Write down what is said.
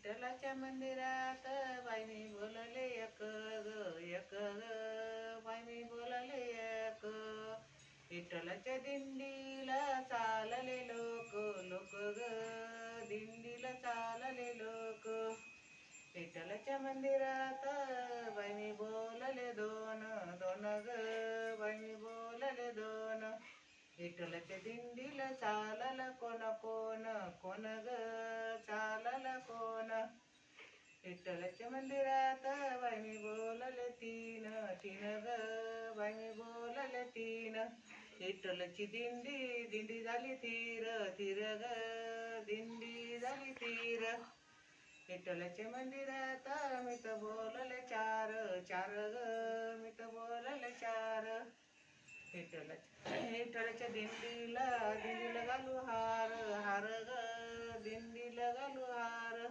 विठ्ठलाच्या मंदिरात बाई मी बोलले एक ग बाई मी बोलले एक. विठ्ठलाच्या दिंडीला चालले लोक लोक ग दिंडीला चालले लोक. विठ्ठलाच्या मंदिरात बाई मी बोलले दोन दोन ग बाई मी बोलले दोन. विठ्ठलाच्या दिंडीला चालला कोण कोण कोण ग चालला कोण. विठ्ठलाच्या मंदिरात बाई मी बोलले तीन तीन ग बाई मी बोलले तीन. विठ्ठलाची दिंडी दिंडी झाली तीर तीर ग दिंडी झाली तीर. विठ्ठलाच्या मंदिरात मी तर बोलले चार चार ग मी तर बोलले चार. विठ्ठलाच्या दिंडीला दिंडीला घालू हार हार ग दिंडीला घालू हार.